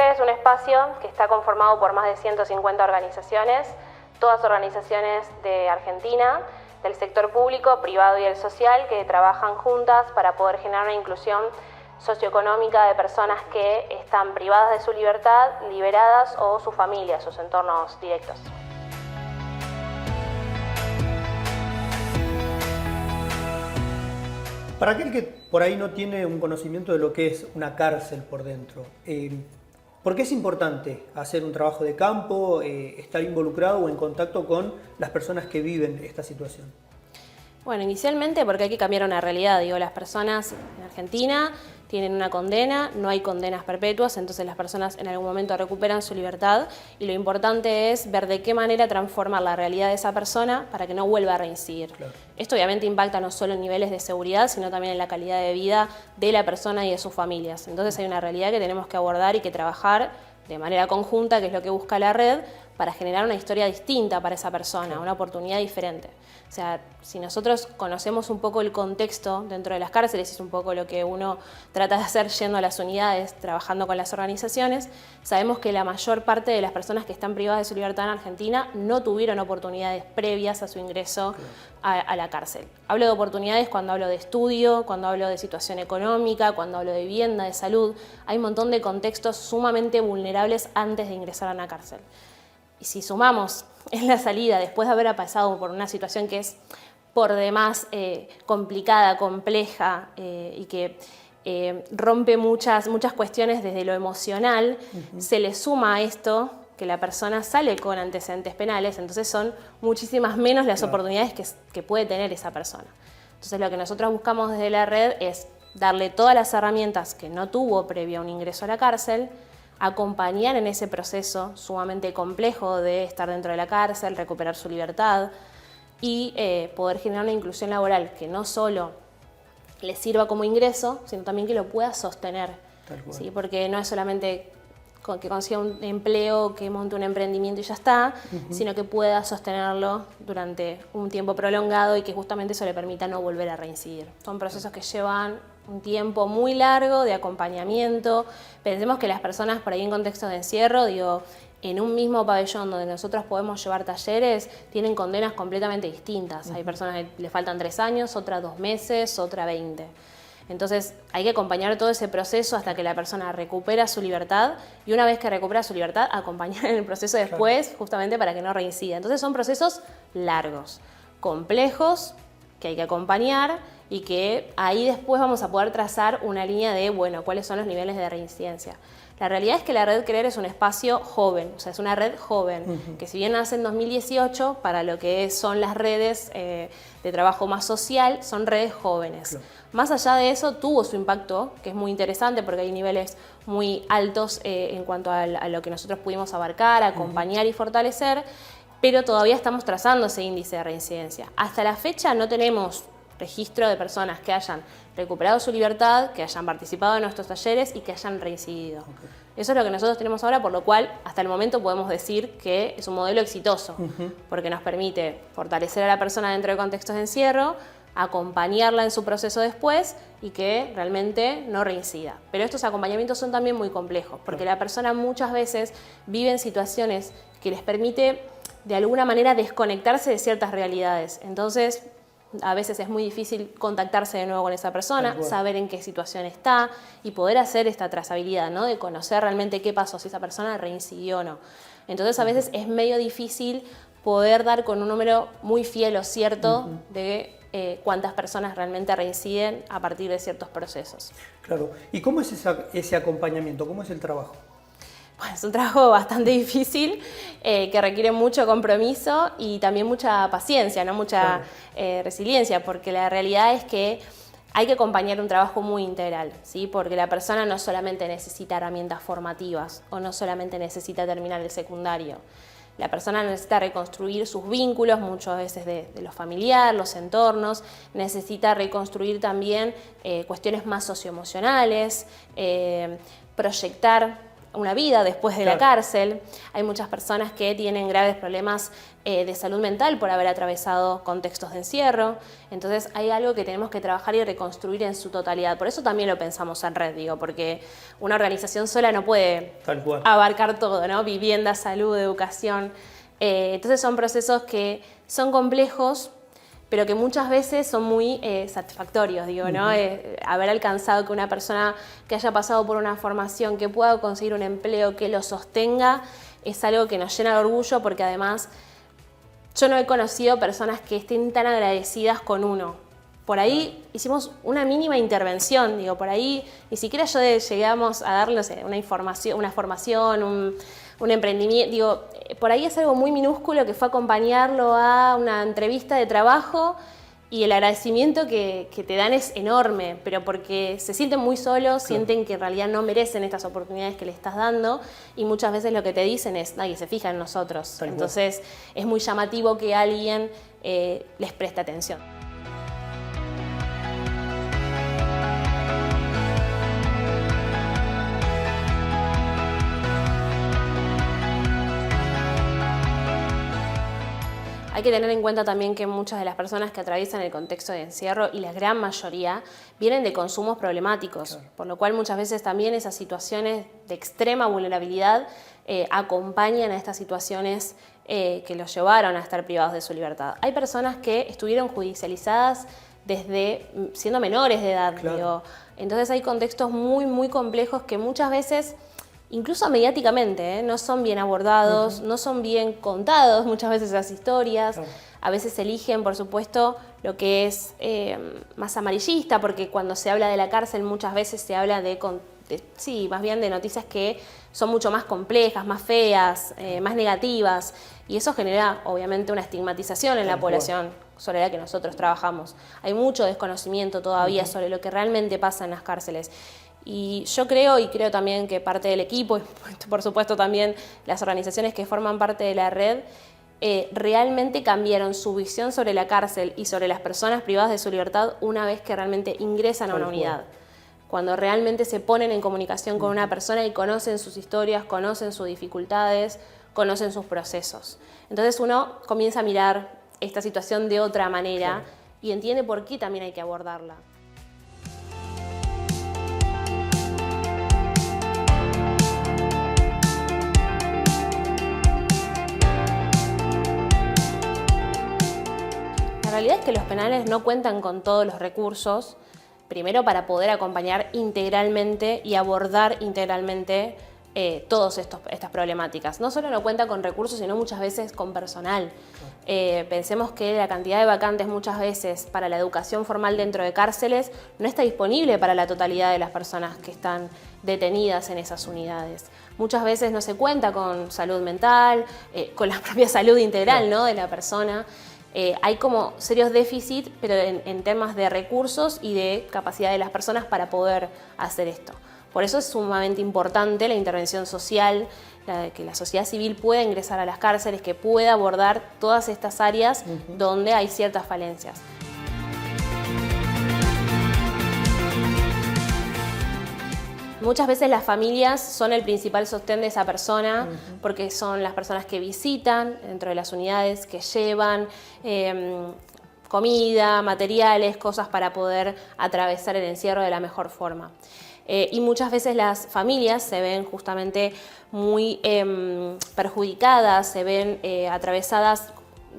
Creer es un espacio que está conformado por más de 150 organizaciones, todas organizaciones de Argentina, del sector público, privado y el social, que trabajan juntas para poder generar una inclusión socioeconómica de personas que están privadas de su libertad, liberadas, o sus familias, sus entornos directos. Para aquel que por ahí no tiene un conocimiento de lo que es una cárcel por dentro, ¿por qué es importante hacer un trabajo de campo, estar involucrado o en contacto con las personas que viven esta situación? Bueno, inicialmente porque hay que cambiar una realidad. Digo, las personas en Argentina tienen una condena, no hay condenas perpetuas, entonces las personas en algún momento recuperan su libertad y lo importante es ver de qué manera transformar la realidad de esa persona para que no vuelva a reincidir. Claro. Esto obviamente impacta no solo en niveles de seguridad, sino también en la calidad de vida de la persona y de sus familias. Entonces hay una realidad que tenemos que abordar y que trabajar de manera conjunta, que es lo que busca la red, para generar una historia distinta para esa persona, una oportunidad diferente. O sea, si nosotros conocemos un poco el contexto dentro de las cárceles, es un poco lo que uno trata de hacer yendo a las unidades, trabajando con las organizaciones, sabemos que la mayor parte de las personas que están privadas de su libertad en Argentina no tuvieron oportunidades previas a su ingreso a la cárcel. Hablo de oportunidades cuando hablo de estudio, cuando hablo de situación económica, cuando hablo de vivienda, de salud. Hay un montón de contextos sumamente vulnerables antes de ingresar a una cárcel. Y si sumamos en la salida, después de haber pasado por una situación que es por demás complicada, compleja y que rompe muchas cuestiones desde lo emocional, se le suma a esto que la persona sale con antecedentes penales, entonces son muchísimas menos las oportunidades que puede tener esa persona. Entonces lo que nosotros buscamos desde la red es darle todas las herramientas que no tuvo previo a un ingreso a la cárcel, acompañar en ese proceso sumamente complejo de estar dentro de la cárcel, recuperar su libertad y poder generar una inclusión laboral que no solo le sirva como ingreso, sino también que lo pueda sostener. ¿Sí? Porque no es solamente que consiga un empleo, que monte un emprendimiento y ya está, sino que pueda sostenerlo durante un tiempo prolongado y que justamente eso le permita no volver a reincidir. Son procesos que llevan un tiempo muy largo de acompañamiento. Pensemos que las personas por ahí en contexto de encierro, digo, en un mismo pabellón donde nosotros podemos llevar talleres, tienen condenas completamente distintas. Hay personas que le faltan 3 años, otras 2 meses, otra 20. Entonces hay que acompañar todo ese proceso hasta que la persona recupera su libertad y una vez que recupera su libertad, acompañar en el proceso después justamente para que no reincida. Entonces son procesos largos, complejos, que hay que acompañar y que ahí después vamos a poder trazar una línea de, bueno, cuáles son los niveles de reincidencia. La realidad es que la red Creer es un espacio joven, o sea, es una red joven, que si bien nace en 2018, para lo que son las redes de trabajo más social, son redes jóvenes. Claro. Más allá de eso, tuvo su impacto, que es muy interesante porque hay niveles muy altos en cuanto a lo que nosotros pudimos abarcar, acompañar y fortalecer, pero todavía estamos trazando ese índice de reincidencia. Hasta la fecha no tenemos registro de personas que hayan recuperado su libertad, que hayan participado en nuestros talleres y que hayan reincidido. Eso es lo que nosotros tenemos ahora, por lo cual hasta el momento podemos decir que es un modelo exitoso, porque nos permite fortalecer a la persona dentro de contextos de encierro, acompañarla en su proceso después y que realmente no reincida. Pero estos acompañamientos son también muy complejos, porque la persona muchas veces vive en situaciones que les permite de alguna manera desconectarse de ciertas realidades. Entonces, a veces es muy difícil contactarse de nuevo con esa persona, saber en qué situación está y poder hacer esta trazabilidad, ¿no? De conocer realmente qué pasó, si esa persona reincidió o no. Entonces a veces es medio difícil poder dar con un número muy fiel o cierto de cuántas personas realmente reinciden a partir de ciertos procesos. Claro. ¿Y cómo es ese acompañamiento? ¿Cómo es el trabajo? Bueno, es un trabajo bastante difícil, que requiere mucho compromiso y también mucha paciencia, ¿no? Mucha resiliencia, porque la realidad es que hay que acompañar un trabajo muy integral, ¿sí? Porque la persona no solamente necesita herramientas formativas o no solamente necesita terminar el secundario. La persona necesita reconstruir sus vínculos, muchas veces de lo familiar, los entornos, necesita reconstruir también cuestiones más socioemocionales, proyectar una vida después de la cárcel. Hay muchas personas que tienen graves problemas de salud mental por haber atravesado contextos de encierro. Entonces hay algo que tenemos que trabajar y reconstruir en su totalidad. Por eso también lo pensamos en red, digo, porque una organización sola no puede abarcar todo, ¿no? Vivienda, salud, educación. Entonces son procesos que son complejos, pero que muchas veces son muy satisfactorios, digo, ¿no? Haber alcanzado que una persona que haya pasado por una formación, que pueda conseguir un empleo, que lo sostenga, es algo que nos llena de orgullo, porque además yo no he conocido personas que estén tan agradecidas con uno. Por ahí hicimos una mínima intervención, digo, por ahí ni siquiera llegamos a darle, no sé, una formación, un emprendimiento, digo, por ahí es algo muy minúsculo que fue acompañarlo a una entrevista de trabajo y el agradecimiento que te dan es enorme, pero porque se sienten muy solos, sienten que en realidad no merecen estas oportunidades que le estás dando y muchas veces lo que te dicen es, nadie se fija en nosotros. Entonces es muy llamativo que alguien les preste atención. Hay que tener en cuenta también que muchas de las personas que atraviesan el contexto de encierro, y la gran mayoría, vienen de consumos problemáticos, por lo cual muchas veces también esas situaciones de extrema vulnerabilidad acompañan a estas situaciones que los llevaron a estar privados de su libertad. Hay personas que estuvieron judicializadas desde siendo menores de edad, digo. Entonces hay contextos muy, muy complejos que muchas veces, incluso mediáticamente, no son bien abordados, no son bien contados muchas veces las historias. A veces eligen, por supuesto, lo que es más amarillista, porque cuando se habla de la cárcel muchas veces se habla más bien de noticias que son mucho más complejas, más feas, más negativas, y eso genera obviamente una estigmatización en la población sobre la que nosotros trabajamos. Hay mucho desconocimiento todavía sobre lo que realmente pasa en las cárceles. Y yo creo también que parte del equipo, y por supuesto también las organizaciones que forman parte de la red, realmente cambiaron su visión sobre la cárcel y sobre las personas privadas de su libertad una vez que realmente ingresan a una unidad. Cuando realmente se ponen en comunicación con una persona y conocen sus historias, conocen sus dificultades, conocen sus procesos. Entonces uno comienza a mirar esta situación de otra manera y entiende por qué también hay que abordarla. La realidad es que los penales no cuentan con todos los recursos, primero para poder acompañar integralmente y abordar integralmente todas estas problemáticas. No solo no cuenta con recursos, sino muchas veces con personal. Pensemos que la cantidad de vacantes muchas veces para la educación formal dentro de cárceles no está disponible para la totalidad de las personas que están detenidas en esas unidades. Muchas veces no se cuenta con salud mental, con la propia salud integral, ¿no?, de la persona. Hay como serios déficits, pero en temas de recursos y de capacidad de las personas para poder hacer esto. Por eso es sumamente importante la intervención social, que la sociedad civil pueda ingresar a las cárceles, que pueda abordar todas estas áreas donde hay ciertas falencias. Muchas veces las familias son el principal sostén de esa persona, porque son las personas que visitan dentro de las unidades, que llevan comida, materiales, cosas para poder atravesar el encierro de la mejor forma. Y muchas veces las familias se ven justamente muy perjudicadas, se ven atravesadas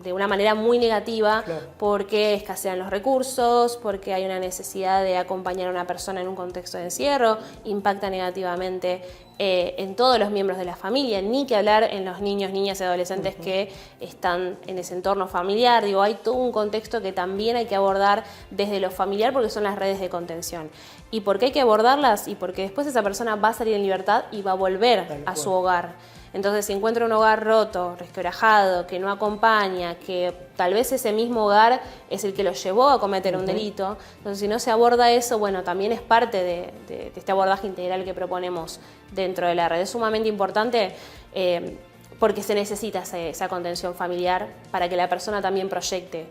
de una manera muy negativa, porque escasean los recursos, porque hay una necesidad de acompañar a una persona en un contexto de encierro, impacta negativamente en todos los miembros de la familia, ni que hablar en los niños, niñas y adolescentes que están en ese entorno familiar. Digo, hay todo un contexto que también hay que abordar desde lo familiar, porque son las redes de contención. ¿Y por qué hay que abordarlas? Y porque después esa persona va a salir en libertad y va a volver a su hogar. Entonces, si encuentra un hogar roto, resquebrajado, que no acompaña, que tal vez ese mismo hogar es el que lo llevó a cometer un delito, entonces si no se aborda eso, bueno, también es parte de este abordaje integral que proponemos dentro de la red. Es sumamente importante porque se necesita esa contención familiar para que la persona también proyecte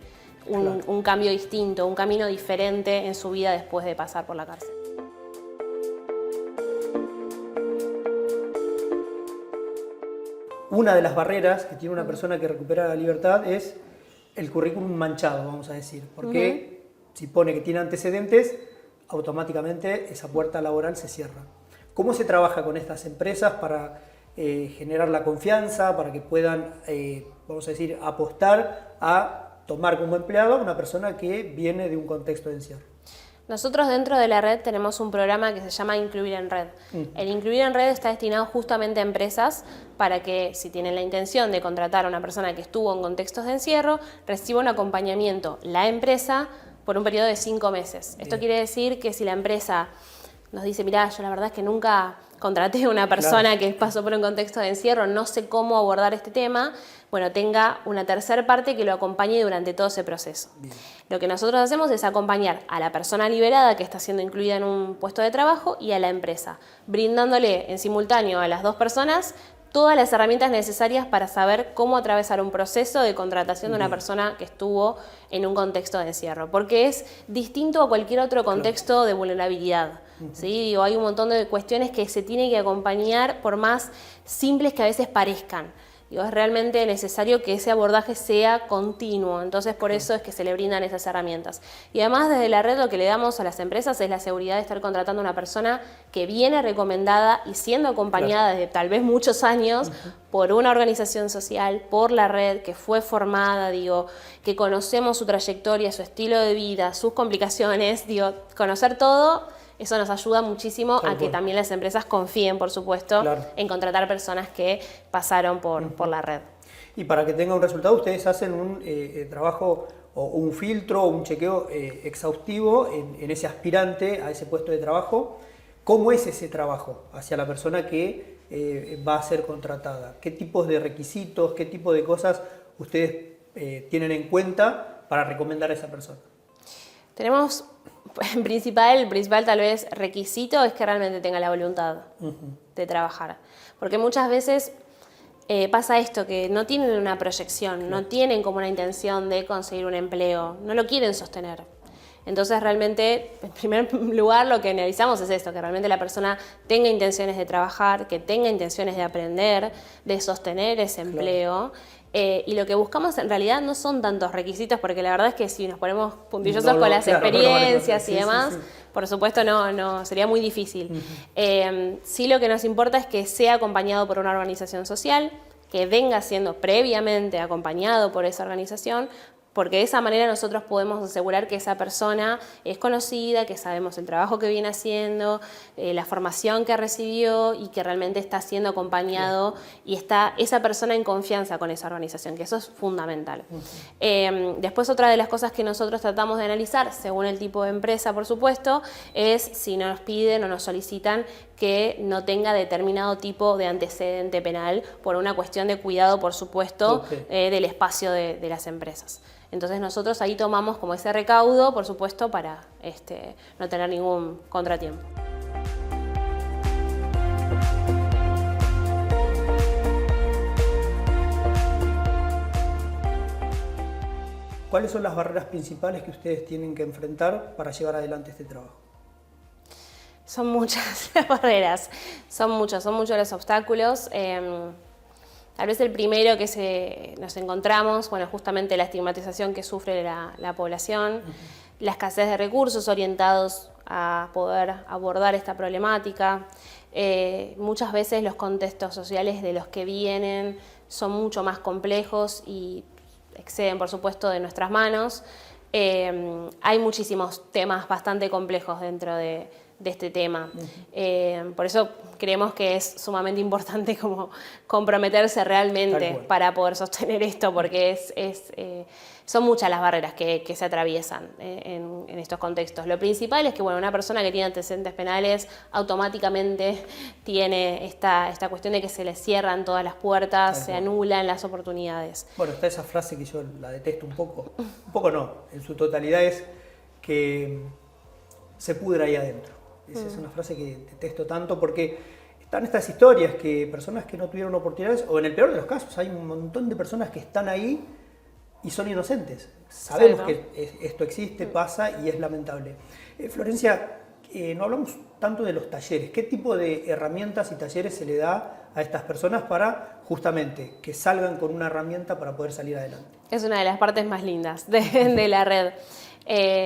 un cambio distinto, un camino diferente en su vida después de pasar por la cárcel. una de las barreras que tiene una persona que recupera la libertad es el currículum manchado, vamos a decir, porque si pone que tiene antecedentes, automáticamente esa puerta laboral se cierra. ¿Cómo se trabaja con estas empresas para generar la confianza, para que puedan, vamos a decir, apostar a tomar como empleado a una persona que viene de un contexto de encierro? Nosotros dentro de la red tenemos un programa que se llama Incluir en Red. El Incluir en Red está destinado justamente a empresas para que, si tienen la intención de contratar a una persona que estuvo en contextos de encierro, reciba un acompañamiento la empresa por un periodo de 5 meses. Esto quiere decir que si la empresa nos dice, mirá, yo la verdad es que nunca contraté a una persona que pasó por un contexto de encierro, no sé cómo abordar este tema, bueno, tenga una tercera parte que lo acompañe durante todo ese proceso. Bien. Lo que nosotros hacemos es acompañar a la persona liberada que está siendo incluida en un puesto de trabajo y a la empresa, brindándole en simultáneo a las dos personas todas las herramientas necesarias para saber cómo atravesar un proceso de contratación de una persona que estuvo en un contexto de encierro, porque es distinto a cualquier otro contexto de vulnerabilidad. ¿Sí? Digo, hay un montón de cuestiones que se tienen que acompañar por más simples que a veces parezcan. Digo, es realmente necesario que ese abordaje sea continuo, entonces por eso es que se le brindan esas herramientas. Y además desde la red lo que le damos a las empresas es la seguridad de estar contratando a una persona que viene recomendada y siendo acompañada desde tal vez muchos años por una organización social, por la red, que fue formada, digo, que conocemos su trayectoria, su estilo de vida, sus complicaciones, digo, conocer todo. Eso nos ayuda muchísimo a que también las empresas confíen, por supuesto, en contratar personas que pasaron por la red. Y para que tenga un resultado, ustedes hacen un trabajo o un filtro o un chequeo exhaustivo en ese aspirante a ese puesto de trabajo. ¿Cómo es ese trabajo hacia la persona que va a ser contratada? ¿Qué tipos de requisitos, qué tipo de cosas ustedes tienen en cuenta para recomendar a esa persona? Tenemos, el principal tal vez requisito es que realmente tenga la voluntad de trabajar. Porque muchas veces pasa esto, que no tienen una proyección, no tienen como una intención de conseguir un empleo, no lo quieren sostener. Entonces realmente, en primer lugar, lo que analizamos es esto, que realmente la persona tenga intenciones de trabajar, que tenga intenciones de aprender, de sostener ese empleo. Y lo que buscamos en realidad no son tantos requisitos, porque la verdad es que si nos ponemos puntillosos con las experiencias y demás, por supuesto no sería muy difícil. Sí, lo que nos importa es que sea acompañado por una organización social, que venga siendo previamente acompañado por esa organización, porque de esa manera nosotros podemos asegurar que esa persona es conocida, que sabemos el trabajo que viene haciendo, la formación que recibió y que realmente está siendo acompañado y está esa persona en confianza con esa organización, que eso es fundamental. Después otra de las cosas que nosotros tratamos de analizar, según el tipo de empresa por supuesto, es si nos piden o nos solicitan que no tenga determinado tipo de antecedente penal por una cuestión de cuidado, por supuesto, del espacio de las empresas. Entonces nosotros ahí tomamos como ese recaudo, por supuesto, para no tener ningún contratiempo. ¿Cuáles son las barreras principales que ustedes tienen que enfrentar para llevar adelante este trabajo? Son muchas las barreras, son muchos los obstáculos. Tal vez el primero que nos encontramos, bueno, justamente la estigmatización que sufre la población, la escasez de recursos orientados a poder abordar esta problemática. Muchas veces los contextos sociales de los que vienen son mucho más complejos y exceden, por supuesto, de nuestras manos. Hay muchísimos temas bastante complejos dentro de este tema. Por eso creemos que es sumamente importante como comprometerse realmente para poder sostener esto, porque son muchas las barreras que se atraviesan en estos contextos. Lo principal es que una persona que tiene antecedentes penales automáticamente tiene esta cuestión de que se le cierran todas las puertas, se anulan las oportunidades. Bueno, está esa frase que yo la detesto un poco no, en su totalidad es que se pudra ahí adentro. Esa es una frase que detesto tanto porque están estas historias que personas que no tuvieron oportunidades, o en el peor de los casos, hay un montón de personas que están ahí y son inocentes. Sabemos que esto existe, pasa y es lamentable. Florencia, no hablamos tanto de los talleres. ¿Qué tipo de herramientas y talleres se le da a estas personas para justamente que salgan con una herramienta para poder salir adelante. Es una de las partes más lindas de la red.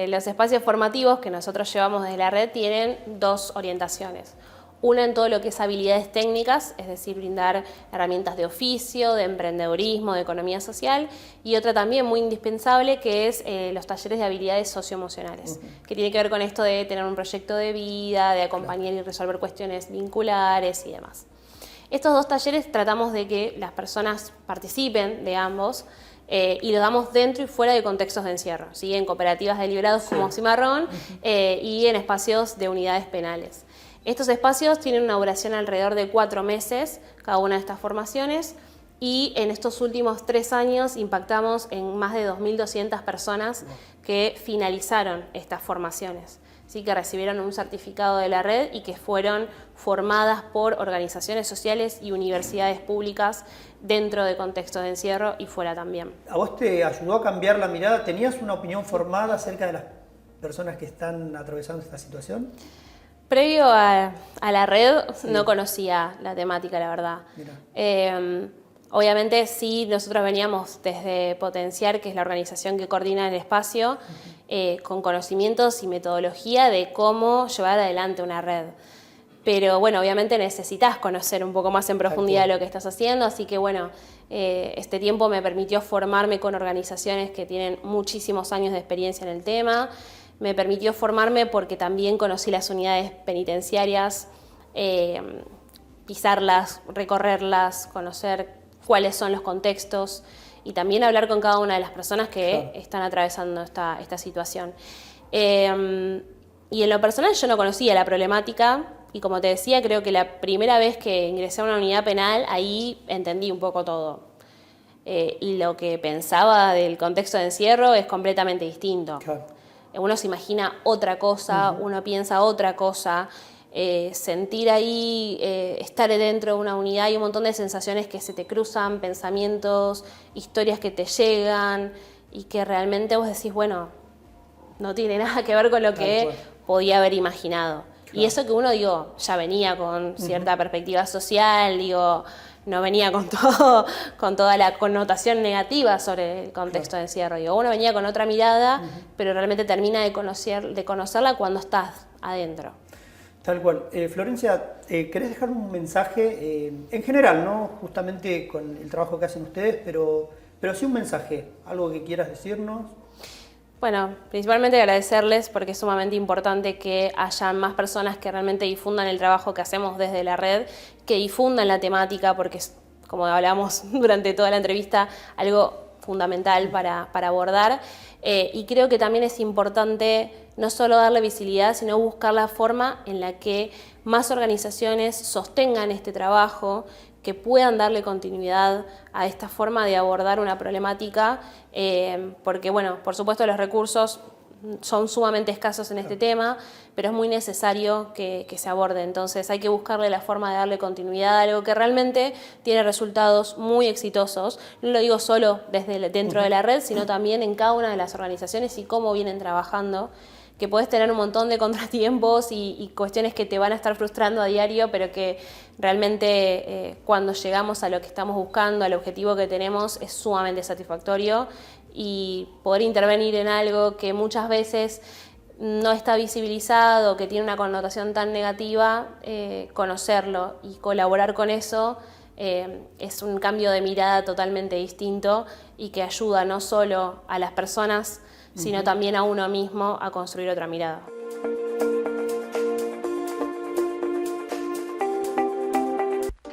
Los espacios formativos que nosotros llevamos desde la red tienen dos orientaciones. Una en todo lo que es habilidades técnicas, es decir, brindar herramientas de oficio, de emprendedurismo, de economía social, y otra también muy indispensable que es los talleres de habilidades socioemocionales, que tiene que ver con esto de tener un proyecto de vida, de acompañar y resolver cuestiones vinculares y demás. Estos dos talleres tratamos de que las personas participen de ambos y lo damos dentro y fuera de contextos de encierro, ¿sí? En cooperativas de liberados como Cimarrón y en espacios de unidades penales. Estos espacios tienen una duración alrededor de 4 meses, cada una de estas formaciones, y en estos últimos 3 años impactamos en más de 2.200 personas que finalizaron estas formaciones, ¿sí? Que recibieron un certificado de la red y que fueron formadas por organizaciones sociales y universidades públicas dentro de contextos de encierro y fuera también. ¿A vos te ayudó a cambiar la mirada? ¿Tenías una opinión formada acerca de las personas que están atravesando esta situación? Previo a la red no conocía la temática, la verdad. Obviamente sí, nosotros veníamos desde Potenciar, que es la organización que coordina el espacio, con conocimientos y metodología de cómo llevar adelante una red. Pero bueno, obviamente necesitas conocer un poco más en profundidad lo que estás haciendo, así que bueno, este tiempo me permitió formarme con organizaciones que tienen muchísimos años de experiencia en el tema. Me permitió formarme porque también conocí las unidades penitenciarias, pisarlas, recorrerlas, conocer cuáles son los contextos y también hablar con cada una de las personas que están atravesando esta situación. Y en lo personal yo no conocía la problemática y como te decía, creo que la primera vez que ingresé a una unidad penal, ahí entendí un poco todo. Y lo que pensaba del contexto de encierro es completamente distinto. Uno se imagina otra cosa, uno piensa otra cosa, sentir ahí, estar dentro de una unidad, hay un montón de sensaciones que se te cruzan, pensamientos, historias que te llegan y que realmente vos decís, bueno, no tiene nada que ver con lo que podía haber imaginado. Y eso que uno, digo, ya venía con cierta perspectiva social, digo, no venía con toda la connotación negativa sobre el contexto de encierro. Digo, uno venía con otra mirada, pero realmente termina de conocerla cuando estás adentro. Tal cual. Florencia, ¿querés dejar un mensaje en general, no justamente con el trabajo que hacen ustedes, pero sí un mensaje, algo que quieras decirnos? Bueno, principalmente agradecerles porque es sumamente importante que haya más personas que realmente difundan el trabajo que hacemos desde la red, que difundan la temática porque es, como hablamos durante toda la entrevista, algo fundamental para abordar. Y creo que también es importante no solo darle visibilidad, sino buscar la forma en la que más organizaciones sostengan este trabajo, que puedan darle continuidad a esta forma de abordar una problemática, porque bueno, por supuesto los recursos son sumamente escasos en este tema, pero es muy necesario que se aborde. Entonces hay que buscarle la forma de darle continuidad a algo que realmente tiene resultados muy exitosos. No lo digo solo dentro de la red, sino también en cada una de las organizaciones y cómo vienen trabajando, que podés tener un montón de contratiempos y cuestiones que te van a estar frustrando a diario, pero que realmente cuando llegamos a lo que estamos buscando, al objetivo que tenemos, es sumamente satisfactorio. Y poder intervenir en algo que muchas veces no está visibilizado, que tiene una connotación tan negativa, conocerlo y colaborar con eso es un cambio de mirada totalmente distinto y que ayuda no solo a las personas, sino también a uno mismo a construir otra mirada.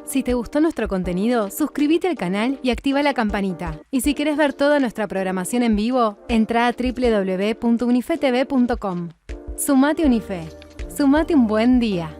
Si te gustó nuestro contenido, suscríbete al canal y activa la campanita. Y si querés ver toda nuestra programación en vivo, entra a www.unifetv.com. Sumate Unife. Sumate un buen día.